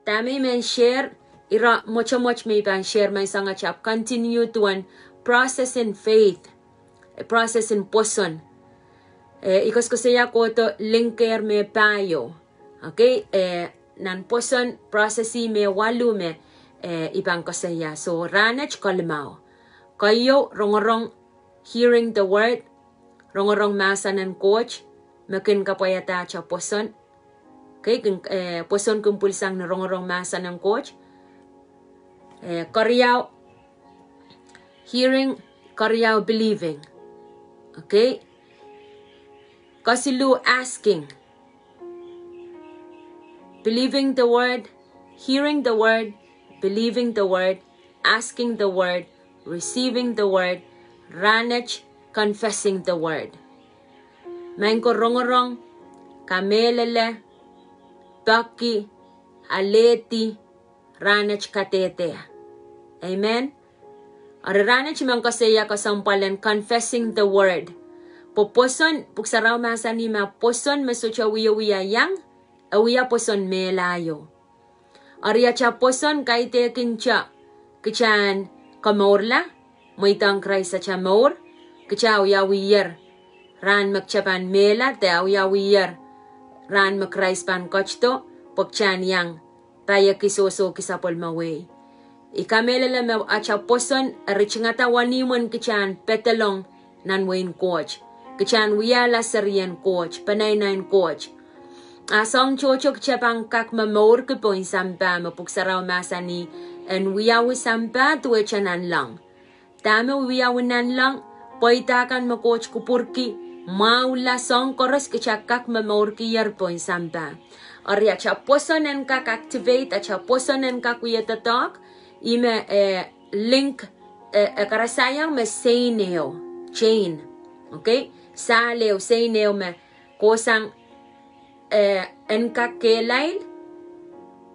Tami men share ira mocho may ban share may sanga chap continue to an process in faith, a process in Pwoson. Ikos ko saya ko to linker me payo. Okay, nan Pwoson processi me waluh me ibang ko saya. So ranach kalmao. Kayo Rongorong hearing the word, Rongorong masanan coach, makin kapayata cha Pwoson. Okay, Pwoson kumpul sang na Rongorong masanan coach. Karyaw hearing, karyaw believing. Okay? Kasilu asking. Believing the word, hearing the word, believing the word, asking the word, receiving the word, ranach, confessing the word. Mainko Rongorong, Kamehlele, Peki, Alialehdi, ranach Kadehdeh. Amen? Ranach man kasaya kasampalan, confessing the word. Pwoson, puksaraw masani ma Pwoson masucha Wiewia yang, awiya Pwoson melayo. Arya cha Pwoson kaite kincha, kichan kamorla, moitang kray sa cha mor, kicha awiya wiyer, ran magchapan mela, te awiya wiyer, ran makray span kochto, pokchan yang, paya kisoso kisapol mwei. Kamehlele me acha Pwoson richingata wanimun kichan petalong nan wain coach. Kichan wiala serian coach, panay nain coach. Asong chochok chapang kak mamor ke poin sampa mapuksaraw masani en wiyawi sampa tuwe chanan lang. Tame wiyawinan lang, poitakan ma coach kupurki, maula song koros kichakak mamor ki yer poin sampa. Arya cha Pwoson en kak activate, acha Pwoson en kak wiyatatak, ime link karasayang me seineo, chain. Okay? Saleo, seineo me kosang en kekeirdahn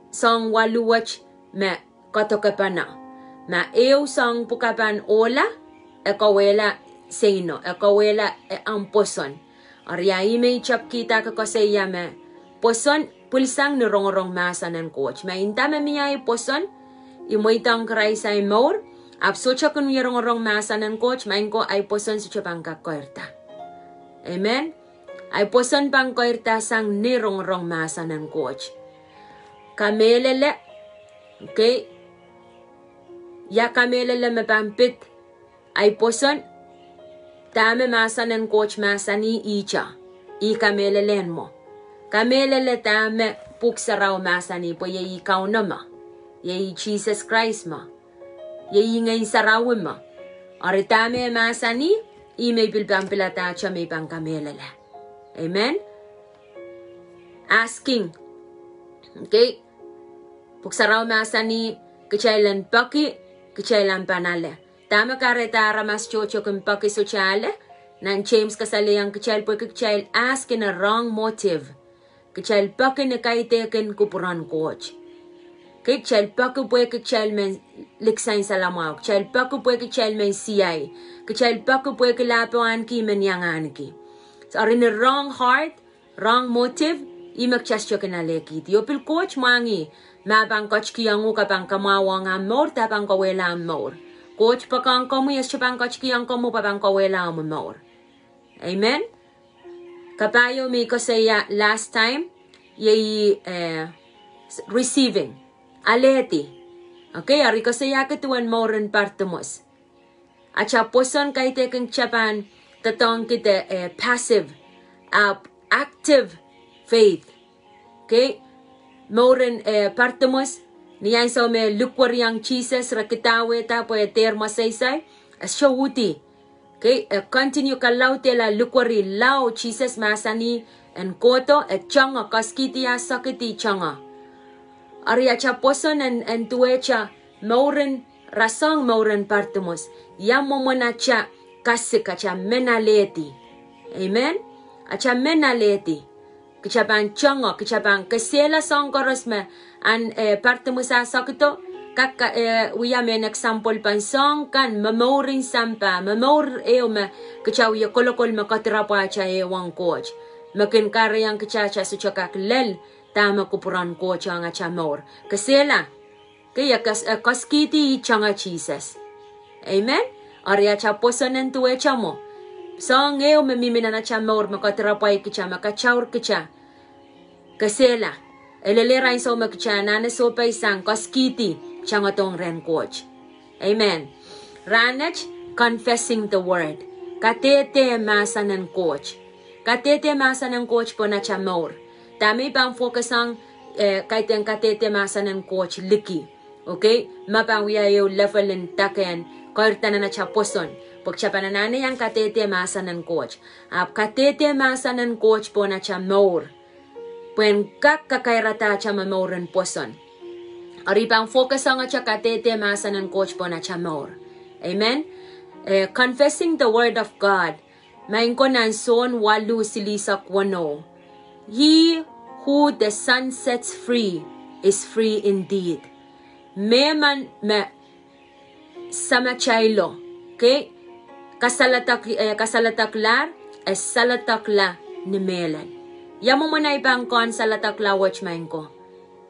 song waluh me kawehla. Ma song pukapan ohla kawehla seino, kawehla ang Pwoson. Arya ime chap kita kakasaya me Pwoson pulsang ni Rongorong masanan coach. Ma intama miyay Pwoson imoitang kray sa imor apsocha kun wi Rongorong masanan coach mainko ay Pwoson sa chapang kekeirdahn. Amen. Ay Pwoson pang kekeirdahn sang ni Rongorong masanan coach. Kamehlele. Okay. Ya Kamehlele mapampit ay Pwoson tame masanan coach masani icha. Kamehlelen mo. Kamehlele tame puksaraw masani po ye ikaw nama. Ye Jesus Christ ma. Ye ngay sarawin ma. Aritame masani, may bilbang pilata siya may pang Kamehlele. Amen? Asking. Okay? Puksaraw masani, kachailan Peki, kachailan panale. Tama karetara mas chocho kung Peki sosyale, nan James kasali ang kachail po kachail ask in a wrong motive. Kachail Peki na kaitekin kupuran coach. Kechel Peki pue kechel men liksain salamao. Kechel Peki pue kechel men siyay. Kechel Peki pue kelapuan ki men yangan ki. So are in a wrong heart, wrong motive, imak chasyo kinaleki. Yopil coach mangi. Mabang coach ki yangu kapang kamawang amor tapang kawehla amor. Coach pakang kamu yes chapang coach ki yang kamu papang kawehla amor. Amen. Kapayo mi ko saya last time ye receiving. Alialehdi. Okay, ari ko saya ketuan moren partemos. Acha Pwoson kaite keng chapan tatong kita passive, active faith. Okay, moren partemos niyan sa me lukwariang Jesus rakitawe ta po termo saysay asyawuti. Okay, continue kalau tela lukwari lao Jesus masani en koto changa kaskiti sakiti changa. Arya cha Pwoson en tuecha mauren rasang mauren partemos. Yang momona cha kasika cha Alialehdi. Amen. Acha Alialehdi. Kichapan chongo, kichapan kesela song koros me an partemos asakito. Kaka wiya men example pan song kan memorin sampa memor me kichaw ya kolokol me katrapa cha wang coach. Makin karyang kichacha suchakak lel tama kupuran ko changa chamor. Kasela, kaya kaskiti changa Jesus. Amen? Arya cha Pwoson tuwe chamo. Sohng memimina na chamor makatrapay kicha makachaur kicha. Kasela, elelera so makicha nana so paisang kaskiti changa tong ren coach. Amen. Ranach, confessing the word. Kadehdeh masanan coach. Kadehdeh masanan coach po na chamor. Tami pang focus ang kaiteng kadehdeh masanan coach liki. Okay? Mapangwiya yung level in taken. Kairtanan na cha Pwoson. Pagchapananana yung kadehdeh masanan coach. Kadehdeh masanan coach po na chamor. Pwen kakairata cha mamoran Pwoson. Aripang focus ang cha kadehdeh masanan coach po na chamor. Amen? Confessing the word of God. Main ko nan son waluh silisak wano. He who the sun sets free is free indeed. Me sama chaylo. Okay? Kasalataklar es salatakla ni melan. Yamo mo na ibang kon salatakla watch main ko.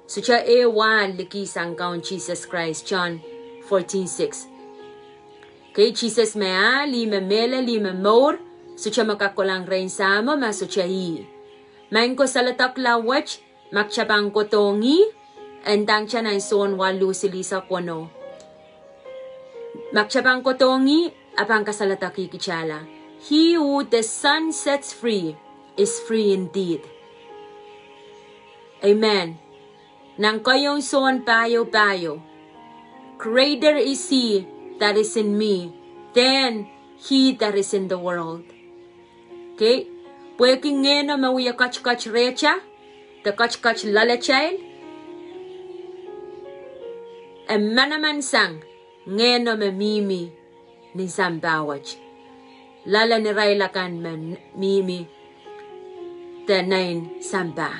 So cha ewan likisang kaun Jesus Christ. John 14:6. Okay, Jesus mea, lima mele, lima more, sucha makakulang rain sama, masucha hi. Main ko salatak lawach, makchabang ko tongi, endang siya na son waluh silisak wano. Makchabang ko tongi, apang kasalataki kichala. He who the sun sets free is free indeed. Amen. Nang kayong son payo. Greater is he that is in me, then he that is in the world. Okay? Pwede ngeno mawiya kach recha, the kach lalachail, and manaman sang, ngeno mimi ni sambawach. Lala ni railakan mimi, the nine samba.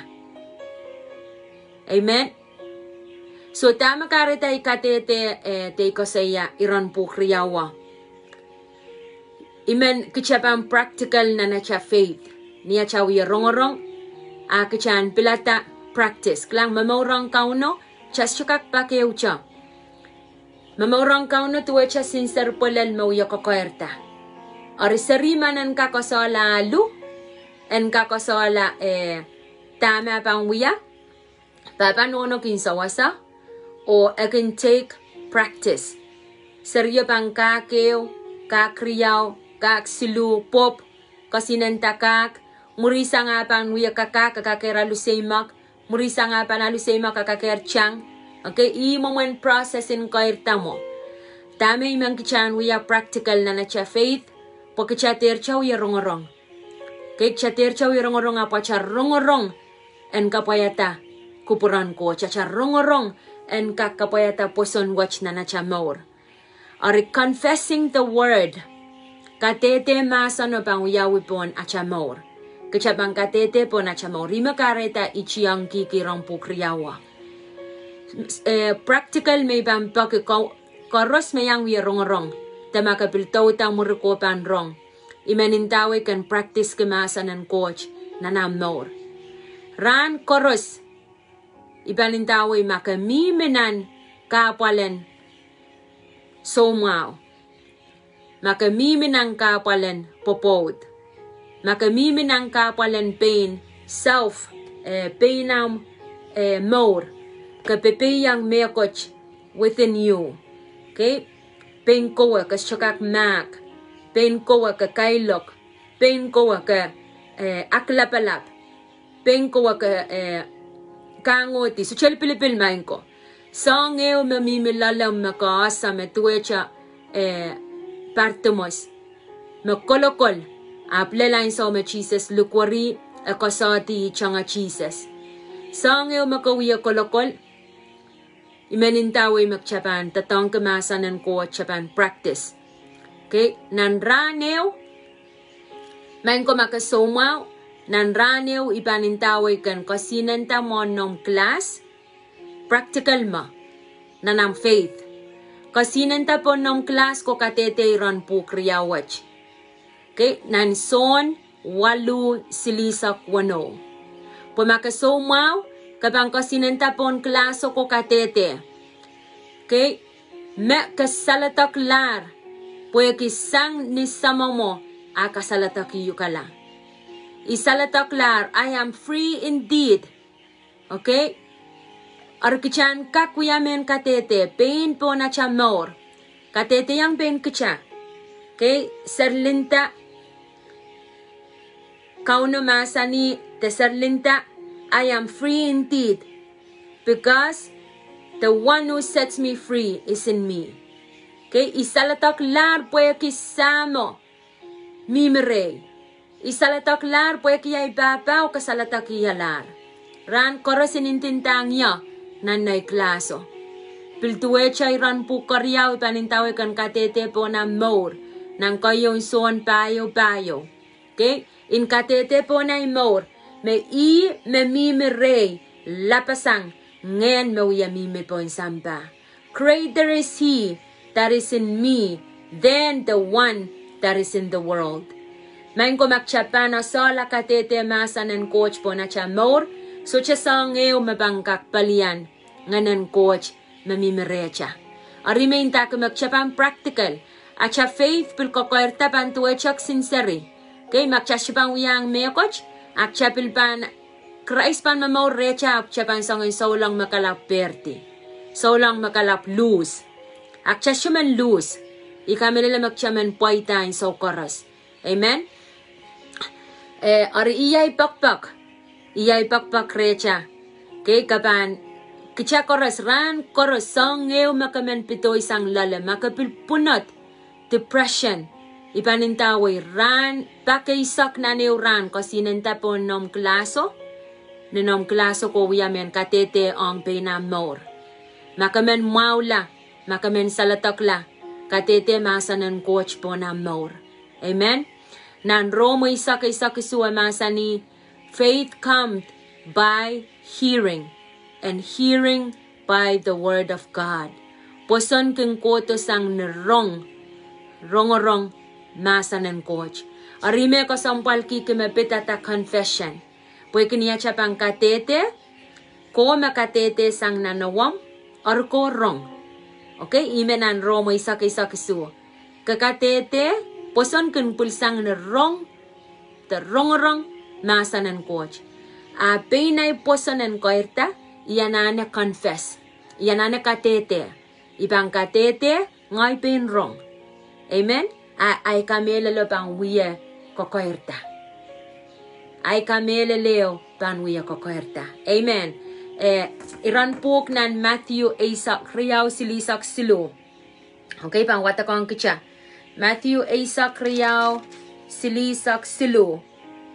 Amen? So tama karita ikatete te kosaya iran po kriyawa. Imen kichapang practical na cha faith. Niya chawi Rongorong. Kichan pilata practice. Klang mamorang kauno. Chas chukak pakeu cha. Mamorang kauno tuwe cha sincere polel mawya kekeirdahn. Arisarimanan kakosola lu. En kakosola tama pang wiya. Papanono kinsawasa. Or I can take practice. Seryo pang kakeo, kakriyaw, kaksilu, pop, kasinantakak, murisa nga pang wiya kakakera lusaymak, murisa nga pang lusaymak kakakerchang. Okay, i-moment process in kairta mo. Tama imang kichan wiya practical na cha faith, pagkichater cha wiya Rongorong. Okay, chater cha wiya Rongorong apa cha Rongorong, en kapayata, kupuran ko, cha Rongorong, and kakapayata Pwoson watch na chamor. Are confessing the word. Kadehdeh masano pang uyawi pon achamor. Kachabang kadehdeh pon achamor. Rima kareta ichiyang kikirang po kriyawa. Practical may bang karos mayang wiya Rongorong. Tamakapiltaw ta muriko pan rong. Imanintawe kan practice kemasan ng coach na namor. Ran koros. Ibalintawi makamiminan kapalan somaw. Makamiminan kapalan popod. Makamiminan kapalan pain self painam more. Kapipiyang mekoch within you. Okay? Pain kowa ka syakak mak. Pain kowa ka kailok. Pain kowa ka aklapalap. Pain kowa ka kangoti. So chel pilipil main ko. Sohng mamimilalam makaasa metuecha partumos. Makolokol. Aplelain sa me Jesus lukwari akasati changa Jesus. Sohng makawiya kolokol. Imenintawi magchapan tatong kemasanan ko chapan practice. Okay? Nanranew. Main ko makasomaw. Nanranew ipanintawi kan kasinanta mo ng class. Practical ma. Nanang faith. Kasinanta po ng class ko kadehdeh ran po kriyawach. Okay? Nan son waluh silisak wano. Pumakasomaw kapang kasinenta pon klaso ko Kadehdeh. Okay? Me kasalatak lar. Pwede kisang ni samamo akasalatak yukala. Isalatak lar, I am free indeed. Okay? Arkichan kakuyamen Kadehdeh, pain po na chamor. Kadehdeh yang pain kicha. Okay? Serlinta. Kauno masani te serlinta. I am free indeed, because the one who sets me free is in me. Okay, isalatak lar pwede kisamo mimire. Isalatak lar pwede kiyay babaw kasalatak iyalar. Ran koros inintintang ya nanay klaso. Piltuwe chay ran po karyaw panintawe kan Kadehdeh po na more nang kayong son payo. Okay, in Kadehdeh po na more. Me me rey lapasang ngayon me uyamime po in samba. Greater is he that is in me than the one that is in the world. Main ko makchapana sola Kadehdeh masanan coach po na chamor. So cha Sohng mabangkak palian nganan coach mamimirecha. Arimain ta ko makchapang practical. At cha faith pil kekeirdahn bantuwe chak sincere. Okay, makchapang uyang me coach. Akchapil pan, Christ pan mamaw recha, akchapan Sohng Sohng makalap perti. Sohng makalap lose. Akchasyaman lose. Kamehlele magchaman poita in sokoras. Amen? Ari iyay pakpak. Iyay pakpak recha. Okay, kapan, kicha koras ran, koras Sohng makaman pito isang lala, makapilpunot, depression. Ipanintaway ran, pakaisak na ni ran kasi nanta po nom klaso. Nom klaso ko wiyamen Kadehdeh ang pinamor. Makamen maula, makamen salatakla. Kadehdeh masanan coach po na mor. Amen? Nan Romo isak isuwa masani, faith comes by hearing, and hearing by the word of God. Pwoson keng koto sang Rongorong, masanan coach. Arime ko sampal kikimapitata confession. Pwede niya chapang Kadehdeh, ko Kadehdeh sang nanawam, or ko wrong. Okay, imenan Romo isak isu. Kadehdeh, Pwoson keng pulsang na wrong, the Rongorong, masanan coach. Pinay Pwoson en kekeirdahn, iyanana confess. Iyanana Kadehdeh. Ibang Kadehdeh, ngay pin wrong. Amen? Ay Kamehlele pang wiya kekeirdahn. Ay Kamehlele pang wiya kekeirdahn. Amen. Iran pok nan Matthew Isak riyaw silisak silo. Okay, pang watakong kicha. Matthew Isak riyaw silisak silo.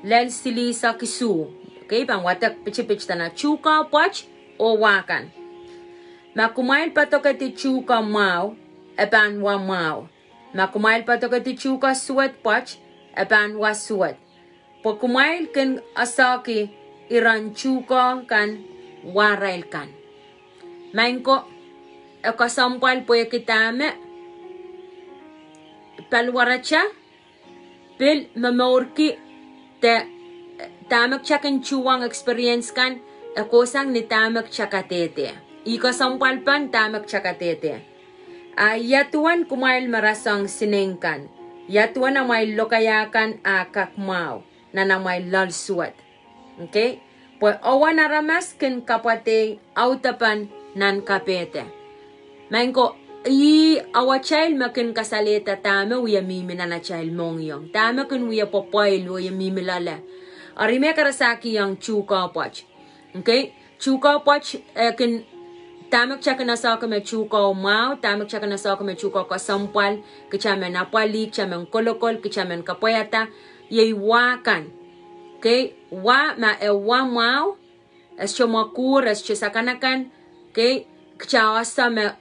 Lel silisak isu. Okay, pang watak pichipich na chuka pwach o wakan. Makumail patokati chuka mau, epan wa mau. Makumail patokati chuka suwat pwach, epan wa suwat. Pagkumail kan asaki iran chuka kan warail kan. Main ko kasampal po kitame palwaracha pil mamorki te tamak chakan chuwang experience kan akosang ni tamak chakatete. Ikasampal pan tamak chakatete. Yatuan kumail marasang sinengkan. Yatuan na may lokayakan kakmao na may lalsuat. Okay? Pues awan naramas ken kapate autapan nan kapete. Main ko awa child makin kasaleta tama uya mimina na child mongyong. Tama kun uya popoil uya mimilala. Arime karasaki yang chuka poch. Okay? Chuka poch ken tamak chaka na sa me chuka mau, tamak chaka na sa me chuka ka sampal, kichamen apali, kichamen kolokol, kichamen kapoyata, yey wakan. Okay, wa mau, es chomakur, es chisakanakan, okay, kichawasa me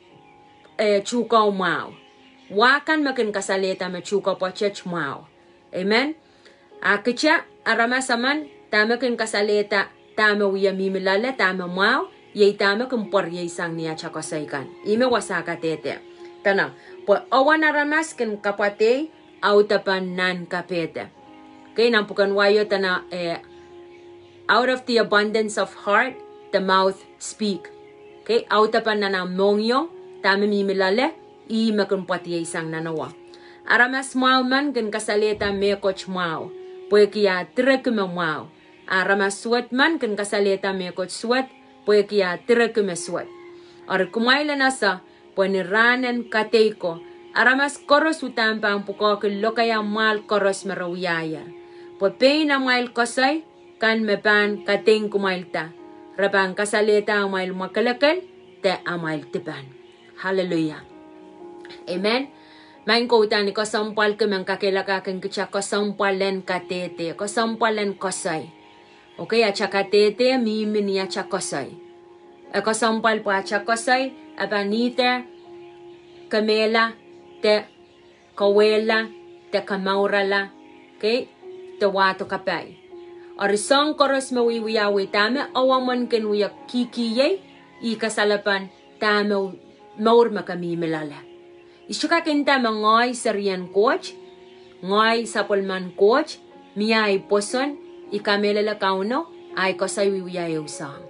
chuka mau. Wakan makin kasaleta me chuka pochech mau. Amen. Kicha aramasaman, tamakin kasaleta, tama uya mimilala, tama mau. Yay tama kumpor yay sang niya chakosaikan. Ime wasaka tete. Tanang, po awan naramas ken kapate autapan nan kapete. Okay, nampukan wayo tana out of the abundance of heart, the mouth speak. Okay, autapan na na mongyong, tama mimilale, imakun pati isang nanawa. Aramas mau man kan kasaleta mekoch mau, poekia trekume mau. Aramas suat man kan kasaleta mekoch suat, poekia trekume suat. Or kumaila nasa, poeniranen kateiko, aramas koros utampa ang pukok lokaya mal koros marawiyayar. Poepay na mail kosay, kan mepan kating kumailta. Rabang kasaleta ang mail makalakal, te ang mail tipan. Hallelujah. Amen. Main ko utani ko sampal ke mengkakelakakan kecha ko sampalen Kadehdeh, ko sampalen kosay. Okay, acha Kadehdeh mimini acha kosay. Ko sampal po acha kosay, abanita, Kamehlele, te kawehla, te kamaurala, okay, te wato kapay. Or Sohng koros me Wiewia tame awaman ken wiya kikiye I kasalapan tame maur makamimilala. Isuka kenta mangoy sarian coach, ngoy sapolman coach, miyay Pwoson, I Kamehlele kauno, ay kosay Wiewia Sohng.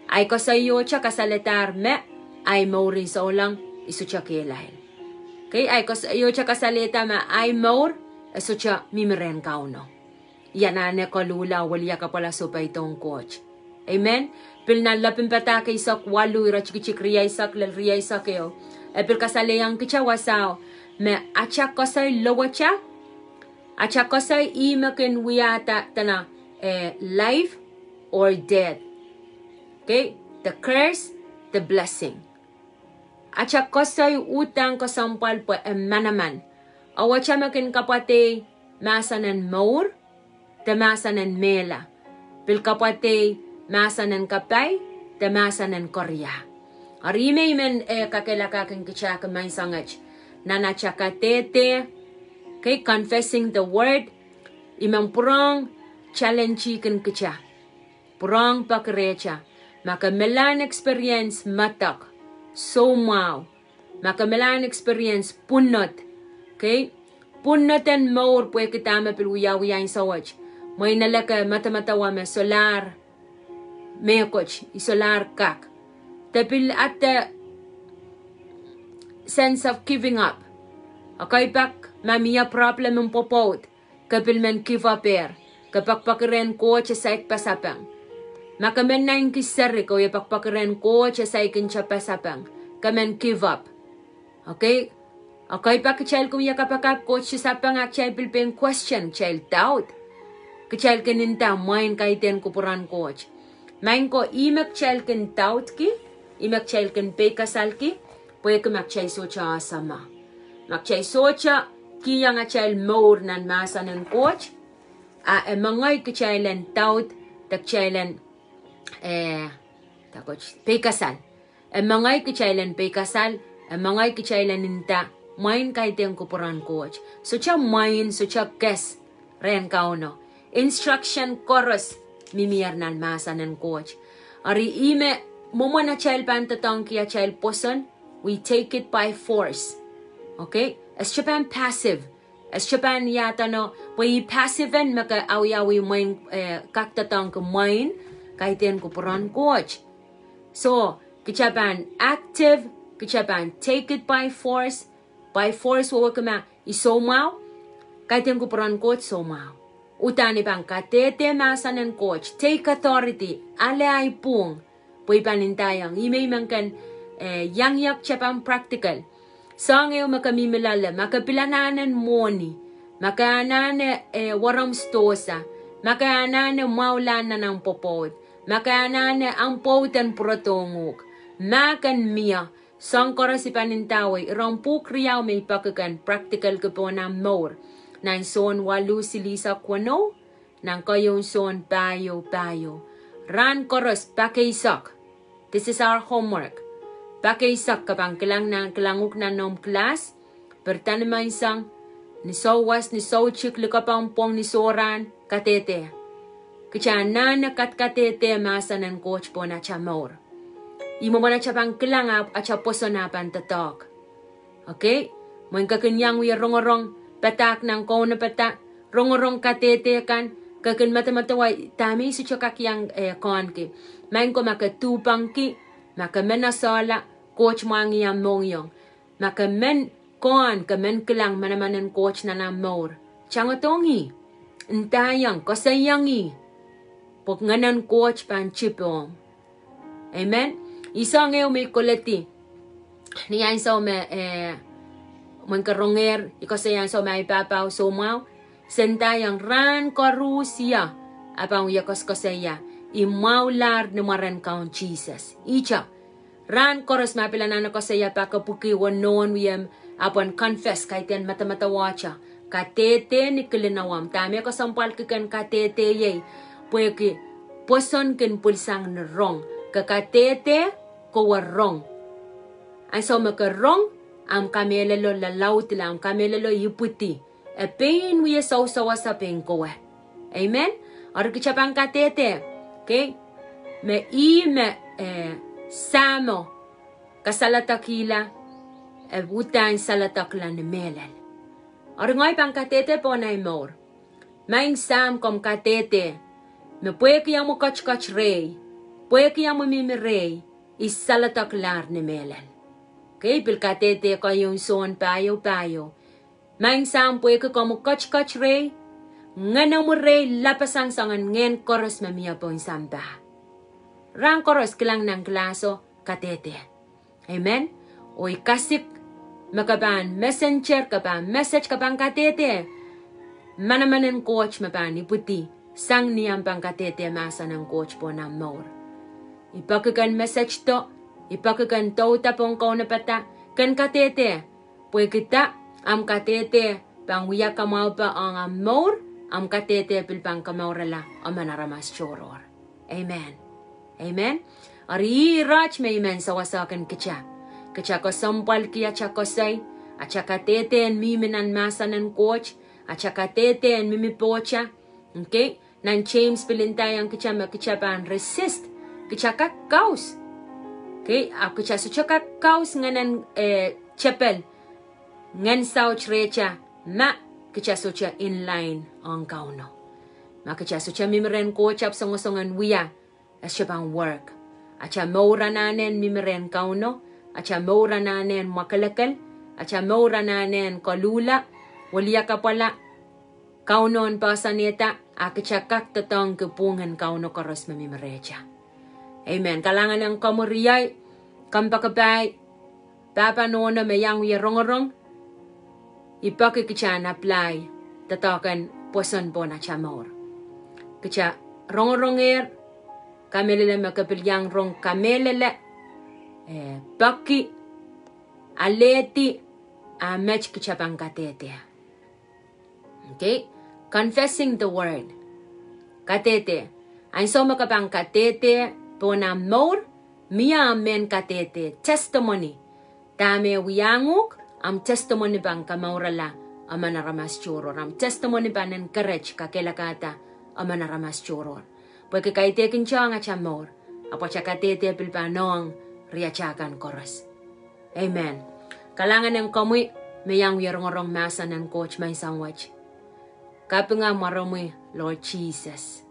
Ay kosay yocha kasaletar me, ay maurin sa ulang isucha kilahin. Okay, ay kosay yocha kasaleta ma ay maur, isucha mimiren kauno. Yanane kalula waliya ka pala supay tong coach. Amen. Pil na lapin patake isak waluh rachik riya isak lal riya isak yo. Epil kasale yang kicha wasao me acha kosay lowacha. Acha kosay imakin wiyata tana life or death. Okay, the curse, the blessing. Acha kosay utang kasampal po manaman. Awacha makin kapate masanan maur. Tamasanan mela, pilkapate masanan kapay, tamasanan korya. Arime men kakelakakan kichaka may sangach, nanacha Kadehdeh, kay confessing the word, imang purong challenge kan kicha, purong pakrecha, makamelan experience matak, so mau, makamelan experience punot, kay punoten maur pwe kitama pilwiyawiya in sawach. May nalaka mata-matawa me solar mekoch, solar kak. Tapil at the sense of giving up. Okay pak mamiya problem ang popot. Kapil men give up Kapak pakiren coach sa ikpasapang. Makamen na yung kisari ko yapak pakiren coach sa ikin siya pasapang. Kamen give up. Okay? Okay pak child ko yakapaka coach sa sapang ak child pilpeng question, child doubt. Kachal keninta main kaiten kupuran coach. Main ko imak chal ken taut ki, imak chal ken pekasal ki, poe ke mak chay socha sama. Mak chay socha ki yang a chal maur nan masa nan coach. A mangay kachailen taut tak chailen takoch pekasal. Mangay kachailen pekasal, mangay kachailen ninta main kaiten kupuran coach. Socha main socha kes ren kauno. Instruction chorus mimiyar nan masa nan coach. Ari ime momo na child pantatong kia child Pwoson, we take it by force. Okay? As Japan passive. As Japan yata no, we passive and maka awi moin kaktatong kumain kaiten kupuran coach. So, kichapan active, kichapan take it by force. By force wawakama isomao, kaiten kupuran coach somao. Utani bang Kadehdeh masanan coach, take authority, ale ay pung, pui panintayang, imay mangkan yang yak chapang practical. Sohng ew makamimilala, makapilananan moni, makaanane waram stosa, makaanane maulana ng popot, makaanane ang poten protonguk, makan miya, Sohng koras si panintaway, rampu kriyaw may pakakan, practical ka po na more. Nang son waluh silisa kwano, nang kayon son payo. Ran koros pakaisak. This is our homework. Pakaisak kapang kilanguk na nom class, pertanimay sang, ni sowas ni so chik likapang pong ni soran, Kadehdeh. Kachana na Kadkadehdeh masa ng coach po na chamor. Imo mo na chapang kilangap at Pwoson na pantatok. Okay? Moin kakanyang wi Rongorong, patak ng kona patak, Rongorong Kadehdeh kan, kakin mata wa tami su chokak yang kon ki main ko maka tupang ki maka menasala coach mangi yang mongyong maka men kon ka men kilang manamanan coach na mor changotongi entayang ko sayangi pok nganan coach pan chipom amen isang may koleti niyan so me Rongorong iko sayang so may papaw so mau sentayang ran korusia apang yakos ko saya imaular numaran kaun Jesus icha ran koros mapilanan ko saya pakapuki wanon wiem apon confess kaiten mata wacha Kadehdeh ni kilinawam tami ko sampal kikan Kadehdeh ye pueki Pwoson kin pulsang na rong Kadehdeh ko warong ang so makarong am Kamehlele lalaw tila am Kamehlele yuputi e pain wiya sa sa pain ko amen or kichapang Kadehdeh okay me samo kasalatakila e butan salatakla ni melel or ngoy pang Kadehdeh po na imor maing sam kom Kadehdeh me puede que mo kach rey puede que mo mimi rey isalataklar ni melel okay, bil Kadehdeh ko yung son payo. Maing sam puwe ko mo kach rey. Ngana mo rey lapasang sangan ngen koros mamiya po yung samba. Rang koros kilang ng klaso Kadehdeh. Amen? Oy kasik makaban messenger kaban message kaban Kadehdeh. Manamanan coach maban iputi. Sang niyang pang Kadehdeh masa ng coach po na more. Ipakagan message to. Ipakagan tau tapong kau na pata kan Kadehdeh pwe kita am Kadehdeh pang wiya kamau pa ang amor am Kadehdeh pil pang kamaurala amanaramas choror amen ari rach may men sawasakan kicha ko sampal kiya cha ko say acha Kadehdeh miminan masanan coach acha Kadehdeh mimi pocha okay nan James pilintayang kicha pan resist kicha ka kaus okay, ako siya so kaus nganan chapel ngan sao chrecha ma kicha so siya inline ang kauno makicha so siya mimiren ko chap songosongan wiya as siya pang work acha maura nanen mimiren kauno acha maura nanen makalakal acha maura nanen kalula waliya ka pala kaunon pa saneta akicha kak tatong kupungan kauno karos mamimirecha amen kalangan ng kamuriyay Kapkaping papa nono me yang wi Rongorong ipake kichan apply tatakan Pwoson po na chamor kicha Rongorong Kamehlele makapilyang rong Kamehlele Paki Alialehdi amech kicha pang Kadehdeh okay confessing the word Kadehdeh ang so makapang Kadehdeh po na more Mia men Kadehdeh testimony. Dame wiyanguk am testimony bang kamaurala amanaramas churor. Am testimony bang encourage kakelakata amanaramas churor. Porque Kadehdeh kinchang achamor. Apo cha Kadehdeh pilpanong riachakan koras. Amen. Kalangan ng kamui mayang Rongorong masa ng coach may sangwach. Kapinga marami Lord Jesus.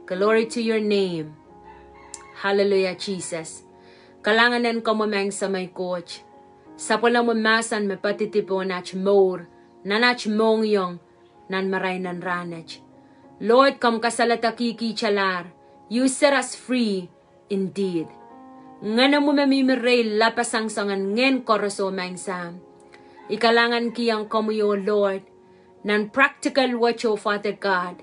Glory to your name. Hallelujah, Jesus. Kalanganan ko mo mang sa may coach. Sa pala mo masan me patitipo nach more, nanach mongyong, nan maray nan ranach. Lord, kam kasalatakiki chalar, you set us free indeed. Ngana mo mamimiray lapasang sangan ngen koroso mang sam. Ikalangan kiyang komuyo, Lord, nan practical wacho, Father God.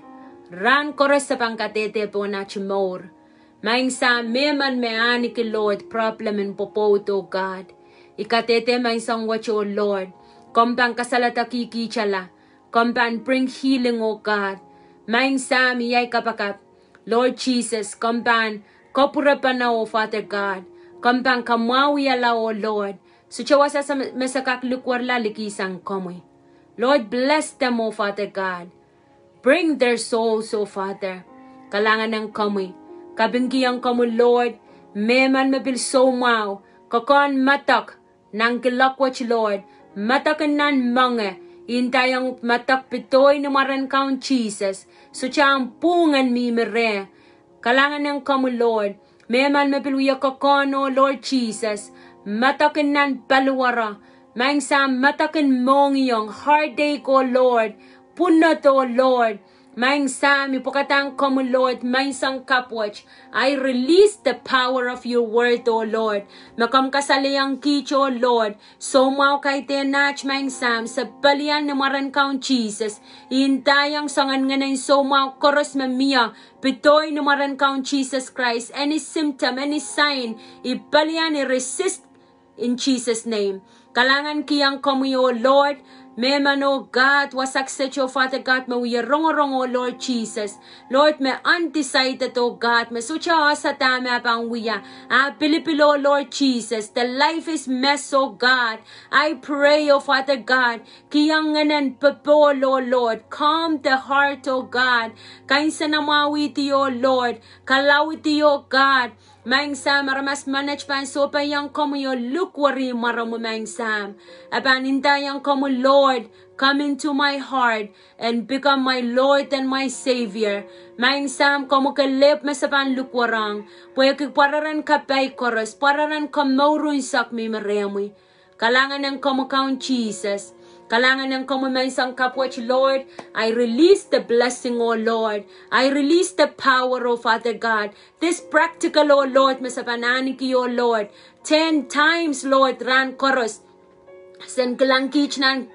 Ran koros sa pang Kadehdeh po nach more. Maing sa meman meani ki Lord problem in popoto God. Kadehdeh maing sang wacho Lord. Kompang kasalatakiki chala. Kompang bring healing o God. Maing sa miyay kapakap. Lord Jesus, kompang kopura pa na o Father God. Kompang kamawi ala o Lord. Suchawasa sa masakak lukwar lalikisang komoy. Lord, bless them o Father God. Bring their souls o Father. Kalangan ng komoy. Kabinggiyang kamu Lord, meman mabil somaw, kakon matak, nang kilakwach Lord, matakan nan mga, Intayang matak pitoy na maran kaun Jesus. So chang pungan mi mere. Kalangan ng kamu Lord. Meman mapiluya kakono Lord Jesus. Matakin nan paluwara. Maing sa matakin mong iyong heartache o Lord. Punot o Lord. Maing Sam, ipakatang kamu Lord, maing sang kapwatch. I release the power of your word, O Lord. Makam kasaliyang kich, O Lord. So mau kay tenach maing Sam, sa palian na maran kaun Jesus. Intayang sangan nga na so mau koros mamia. Pitoy na maran kaun Jesus Christ. Any symptom, any sign, ipalian, resist in Jesus' name. Kalangan kiyang kamu, O Lord. Meman, oh God, wasak sa Diyo, Father God, mawia Rongorong, oh Lord Jesus. Lord, may undecided, oh God, may sucha sa tama pang wiya. Pilipilo, Lord Jesus, the life is mess, oh God. I pray, oh Father God, kiyanganan papolo, Lord, calm the heart, oh God. Kainsa na mawiti, oh Lord, kalawiti, oh God. Maing Sam, maramas manage pan so pa yang komo yo lukwari maramu maing Sam. Abaninta yang komo Lord, come into my heart and become my Lord and my Savior. Maing Sam, komo kalip masapan lukwarang. Puya kipararan kapay koros, pararan kamorun sak mi maremui. Kalangan ng komo kaun Jesus. Kalangan ng kumamay sang kapwatch, Lord. I release the blessing, O Lord. I release the power, O Father God. This practical, O Lord, masapananiki, O Lord. 10 times, Lord, ran koros. Sen kilang kich nan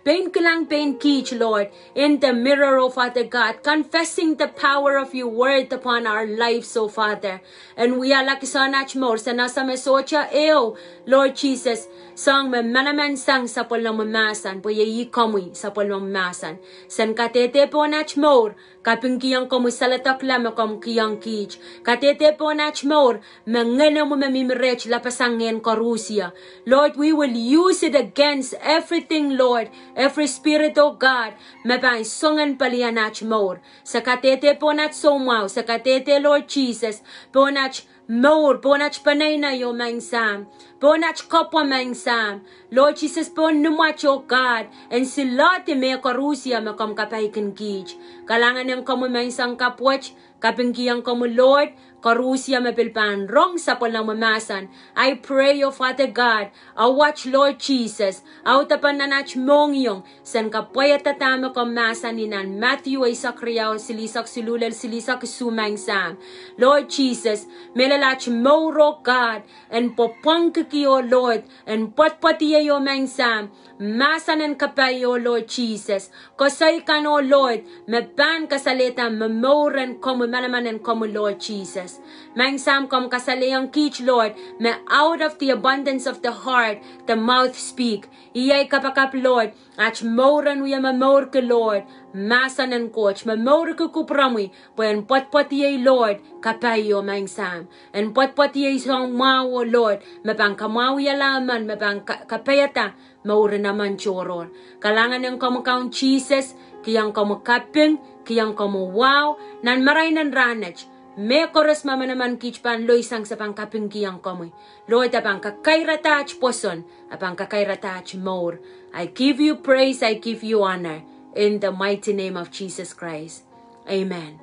pain kilang pain kich, Lord, in the mirror, O Father God, confessing the power of your word upon our lives, O Father. And we are like sonach more, sa nasa mesocha eo, Lord Jesus, sang manaman sang sa polong mamasan, po yayi komoy sa polong mamasan. Sen katete po nach more, kaping kiyang komo salatak lam kom kiyang kich. Katete po nach more, mangana mo mamimirech lapasangin korusya. Lord, we will use it against everything, Lord, every spirit, oh God, mabay songan palianach more. Sa katete po nat somaw, sa katete, Lord Jesus, po nat more, po nat panay na yo maing Sam, po nat kapwa maing Sam, Lord Jesus, po numach, oh God, and silate me korusya makam kapay kij. Kalangan ng kamu maing sang kapwach, kapingkiyang kamu Lord, korusya mapilpan rong sa polang mamasan. I pray, O Father God, I watch Lord Jesus, autapan na nach mong yung, san kapwaya tatama kamasan ninan, Matthew ay sakriyaw, silisak silulal, silisak sumang Sam. Lord Jesus, melalach moro God, and popangkiki, O Lord, and potpatiya yo mang Sam, masanan kapay, O Lord Jesus, kosay kan, O Lord, maban kasalita, mamoran komu malamanan komu, Lord Jesus. Mang Sam kom kasaliyang kich, Lord, may out of the abundance of the heart, the mouth speak. Iyay kapakap, Lord, ach moran uya mamor ke, Lord, masanan coach, mamor ke kupramui, puyan potpotiyay, Lord, kapayo, Mang Sam, and potpotiyay song mawo, Lord, mapang kamawi alaman, mapang kapayata, maura naman choror. Kalangan ng kamukang Jesus, kiyang kamukaping, kiyang kamuwaw, nan maray nan ranach, me koros mama naman kichpan loisang sa pangkaping kiyang kamoy. Lord, apang kekeirdahn Pwoson, apang kekeirdahn more. I give you praise, I give you honor, in the mighty name of Jesus Christ. Amen.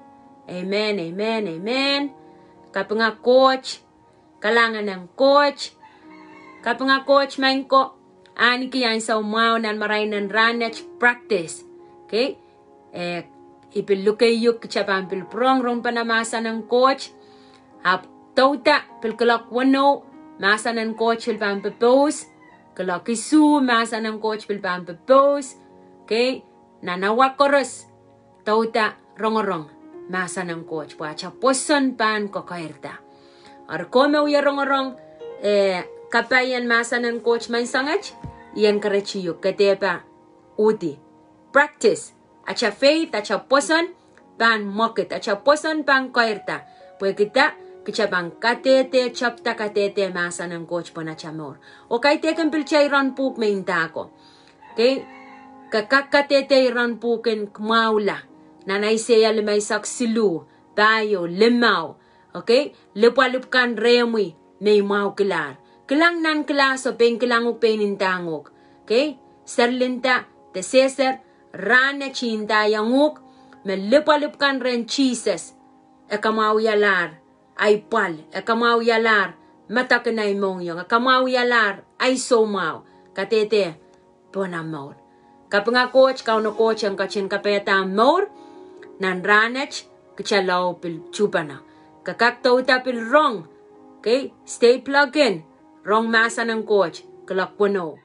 Amen, amen, amen. Kapanga coach, kalangan ng coach, kapanga coach main ko, ani kiyan sa umaw nan maray nan ranach practice. Okay? Ipilukay yuk chapan pilprong rong panamasa ng coach. Hap tauta pilkulak wano masa ng coach pilpan pipos. Kulak isu masa ng coach pilpan pipos. Okay? Nanawak koros. Tauta Rongorong masa ng coach. Wacha Pwoson pan kekeirdahn. Arko mawia Rongorong kapayan masa ng coach man sangach. Iyan karachiyuk katepa uti. Practice. Acha faith, acha Pwoson, pan moket, acha Pwoson, pan kekeirdahn. Pues kita, kichabang Kadehdeh, chapta Kadehdeh, masa ng coach po na chamor. O kay teken pilchay ran puk mainta ko. Okay? Kakakadehdeh ran pukin kawehla. Nanay seya limay sak silu, bayo, limaw. Okay? Lupalupkan remui, may mau kilar. Kilang nan kilaso, pen kilang upenintangok. Okay? Serlinta, The sister rane chinda yanguk me lipalipkan ren Jesus. Ekamau yalar ay pal. Ekamau yalar matakanay mong yung. Ekamau yalar ay somau. Kadehdeh bonamor. Kapag coach kau no coach ang kachin kapeta mor nan ranech kachalaw pil chupana. Kakaktaw tapil wrong. Okay? Stay plugged in. Wrong masa ng coach. Kalakpuno.